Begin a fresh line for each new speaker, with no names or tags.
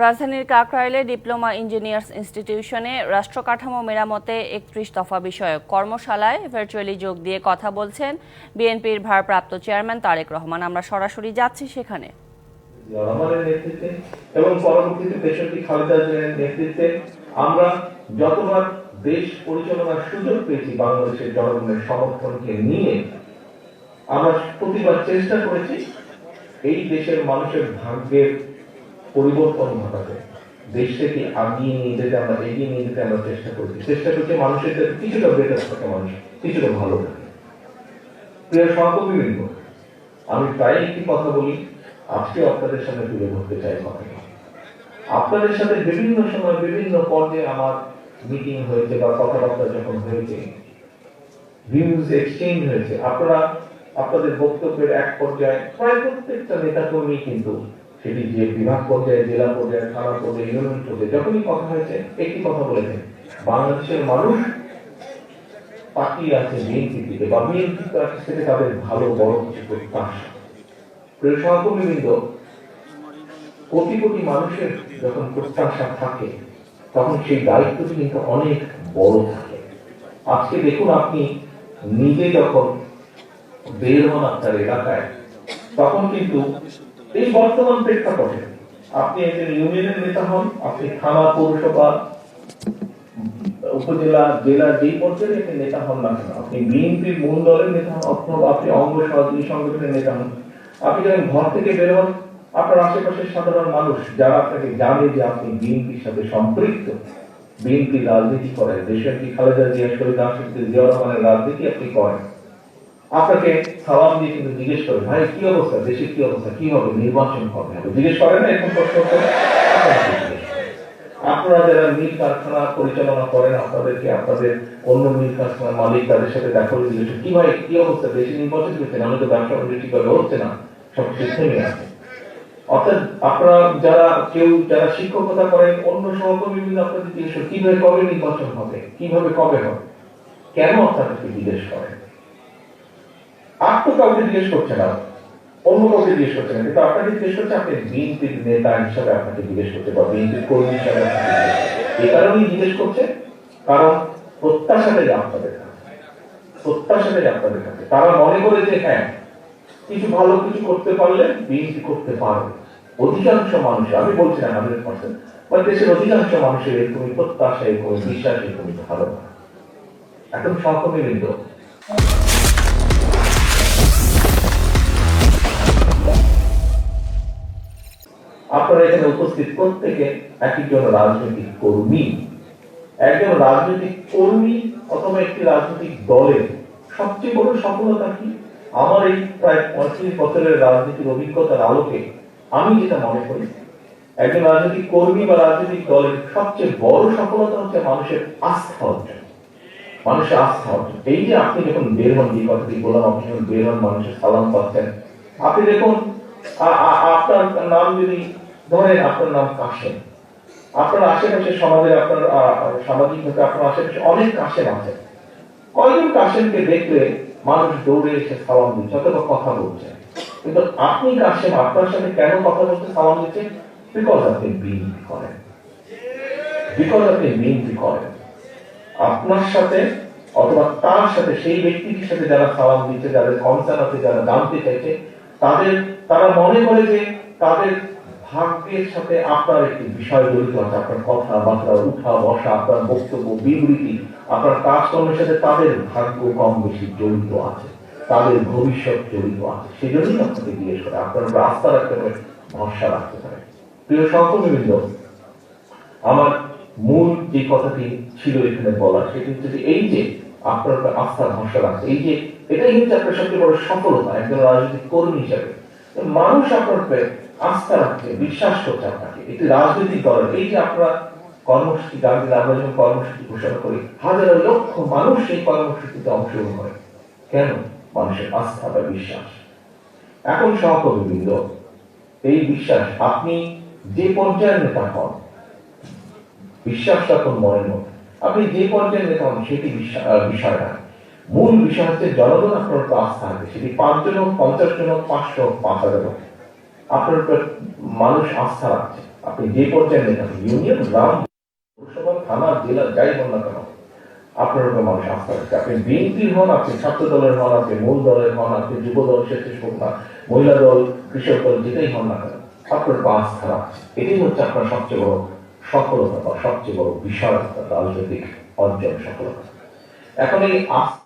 রাজধানীর কাকরাইলে diploma engineers ইনস্টিটিউশনে রাষ্ট্র কাঠামো মেরামতে ৩১ দফা বিষয়ক কর্মশালায় ভার্চুয়ালি যোগ দিয়ে কথা বলছেন বিএনপির ভারপ্রাপ্ত চেয়ারম্যান তারেক রহমান। আমরা সরাসরি যাচ্ছি সেখানে।
রহমানের নেতৃত্বে এবং পরবর্তীতে দেশটি খালেদা জিয়ার নেতৃত্বে আমরা যতবার দেশ পরিচালনার সুযোগ পেয়েছি বাংলাদেশের জনগণের সমর্থনকে নিয়ে আমরা প্রতিবার চেষ্টা করেছি এই দেশের মানুষের ভাগ্যের পরিবর্তন ঘটাতে, দেশটাকে আগিয়ে নিয়ে যেতে আমরা এগিয়ে নিয়ে যেতে আমরা চেষ্টা করছি মানুষের যাতে কিছুটা বেটার থাকে, মানুষ কিছুটা ভালো থাকে। প্রিয় সহকর্মীবৃন্দ, আমি প্রায় একটি কথা বলি, আজকে আপনাদের সামনে তুলে ধরতে চাই কথাটা। আপনাদের সাথে বিভিন্ন সময় বিভিন্ন পর্যায়ে আমার মিটিং হয়েছে বা কথাবার্তা যখন হয়েছে, ভিউজ এক্সচেঞ্জ হয়েছে, আপনারা আপনাদের বক্তব্যের এক পর্যায়ে প্রায় প্রত্যেকটা নেতাকর্মী কিন্তু সেটি যে বিভাগ পর্যায়ে, জেলা পর্যায়ে, থানা পর্যায়ে, ইউনিয়ন পর্যায়ে যখনই কথা হয়েছে একটি কথা বলেছেন, বাংলাদেশের মানুষ পাঠিয়ে আছে বিএনপির দিকে বা বিএনপি থেকে তাদের ভালো বড় কিছু প্রত্যাশা। প্রিয় সহকর্মীবৃন্দ, কোটি কোটি মানুষের যখন প্রত্যাশা থাকে তখন সেই দায়িত্বটি কিন্তু অনেক বড় থাকে। আজকে দেখুন, আপনি নিজে যখন বের হন আপনার এলাকায়, তখন কিন্তু এই বর্তমান প্রেক্ষাপটে আপনি একজন ইউনিয়নের নেতা হন, আপনি থানা, পৌরসভা, উপজেলা, জেলা যেই পর্যায়ে একটি নেতা হন না কেন, আপনি বিএনপির মূল দলের নেতা হন অথবা আপনি অঙ্গ সহযোগী সংগঠনের নেতা হন, আপনি যখন ঘর থেকে বের হন, আপনার আশেপাশের সাধারণ মানুষ যারা আপনাকে জানে যে আপনি বিএনপির সাথে সম্পৃক্ত, বিএনপির রাজনীতি করেন, দেশের কি খালেদা জিয়া, শহীদ রাষ্ট্রপতি জিয়াউর রহমানের রাজনীতি আপনি করেন, আপনাকে সালাম দিয়ে কিন্তু জিজ্ঞেস করে, ভাই কি অবস্থা, দেশের কি অবস্থা, কি হবে, নির্বাচন কবে হবে, জিজ্ঞেস করে না? এখন প্রশ্ন করে আপনারা যারা মিল কারখানা পরিচালনা করেন, আপনাদেরকে আপনাদের অন্য মিল কারখানার মালিক তাদের সাথে দেখা করে জিজ্ঞেস, কি ভাই কি অবস্থা, দেশে নির্বাচন করছেন, আমি তো ব্যবসা বাণিজ্য ঠিকভাবে হচ্ছে না, সব থেমে আছে। অর্থাৎ আপনারা যারা শিক্ষকতা করেন, অন্য সহকর্মী মিলে আপনাদের জিজ্ঞেস কিভাবে কবে নির্বাচন হবে, কিভাবে কবে হবে, কেন আপনাদেরকে জিজ্ঞেস করেন? আর তো কাউকে জিজ্ঞেস করছে না, অন্য কাউকে জিজ্ঞেস করছে না, কিন্তু আপনাকে জিজ্ঞেস করছে, আপনি বিএনপির নেতা হিসাবে আপনাকে জিজ্ঞেস করছে বা বিএনপির কর্মী হিসাবে এই কারণেই জিজ্ঞেস করছে, কারণ প্রত্যাশাটাই আপনাদের কাছে তারা মনে করে যে হ্যাঁ, কিছু ভালো কিছু করতে পারলে বিএনপি করতে পারবে। অধিকাংশ মানুষ, আমি বলছি না 100%, বা দেশের অধিকাংশ মানুষের এরকমই প্রত্যাশা, এরকমই বিশ্বাস, এরকমই ধারণা। এখন সহকর্মীবৃন্দ, আপনারা এখানে উপস্থিত প্রত্যেকে একজন রাজনৈতিক কর্মী। একজন রাজনৈতিক কর্মী অথবা একটি রাজনৈতিক দলের সবচেয়ে বড় সফলতা কি? আমার এই প্রায় 35 বছরের রাজনীতির অভিজ্ঞতার আলোকে আমি যেটা মনে করি, একজন রাজনৈতিক কর্মী বা রাজনৈতিক দলের সবচেয়ে বড় সফলতা হচ্ছে মানুষের আস্থা অর্জন। মানুষের আস্থা অর্জন। এই যে আপনি যখন বের হন, যে কথাটি বললাম, আপনি যখন বের হন, মানুষের সালাম পাচ্ছেন, আপনি দেখুন আপনার নাম যদি ধরেন, আপনার নাম কাশেম, আপনার আশেপাশে সমাজের, আপনার সামাজিকভাবে আপনার আশেপাশে অনেক কাশেম আছে, কয়জন কাশেমকে দেখলে মানুষ দৌড়ে এসে সালাম দিচ্ছে অথবা কথা বলছে, কিন্তু আপনি কাশেম আপনার সাথে কেন কথা বলতে সালাম দিচ্ছেন? বিকজ আপনি বিএনপি করেন। আপনার সাথে অথবা তার সাথে, সেই ব্যক্তিটির সাথে যারা সালাম দিচ্ছে, যাদের কনসার্ন আছে, যারা জানতে চাইছে, তারা মনে করে যে তাদের ভাগ্যের সাথে আপনার একটি বিষয় জড়িত আছে, আপনার কথাবার্তা, উঠা বসা, আপনার বক্তব্য, বিবৃতি, আপনার কাজকর্মের সাথে তাদের ভাগ্য কম বেশি জড়িত আছে, তাদের ভবিষ্যৎ জড়িত আছে। সেজন্যই আপনাকে জিজ্ঞেস করে, আপনার উপর আস্থা রাখতে পারে, ভরসা রাখতে পারে। প্রিয় সহকর্মীবৃন্দ, আমার মূল যে কথাটি ছিল এখানে বলা, সেটি হচ্ছে যে এই যে আপনার উপর আস্থা ভরসা রাখছে, এই যে এটাই হচ্ছে আপনার সবচেয়ে বড় সফলতা একজন রাজনৈতিক কর্মী হিসাবে। মানুষ আপনার উপরে আস্থা রাখছে, বিশ্বাস করছে আপনাকে, একটি রাজনৈতিক দলের এই যে আপনারা কর্মসূচি, আমরা যখন কর্মসূচি ঘোষণা করি, হাজার লক্ষ মানুষ সেই কর্মসূচিতে অংশগ্রহণ করে, কেন? মানুষের আস্থা বা বিশ্বাস। এখন সহকর্মীবৃন্দ, এই বিশ্বাস আপনি যে পর্যায়ের নেতা হন, বিশ্বাস রাখুন মনের মধ্যে, আপনি যে পর্যায়ের নেতা হন সেটি বিষয় না, মূল বিষয় হচ্ছে জনগণ আপনার উপর আস্থা আছে, সেটি 5 জন হোক, 50 জন হোক, 500 হোক, 5000 হোক, আপনার উপর মানুষ আস্থা রাখছে। আপনি যে পর্যায়ে নেতা, ইউনিয়ন, গ্রাম, পৌরসভা, থানা, জেলা, যাই হন না কেন, আপনার উপর মানুষ আস্থা রাখছে। আপনি বিএনপির হন, আপনি ছাত্র দলের হন, আপনি মূল দলের হন, আপনি যুব দল, স্বেচ্ছাসেবক না, মহিলা দল, কৃষক দল, যেটাই হন না কেন, আপনার উপর আস্থা রাখছে। এটাই হচ্ছে আপনার সবচেয়ে বড় সফলতা বা সবচেয়ে বড় বিষয় রাজনৈতিক অর্জন সফলতা। এখন এই আস্থা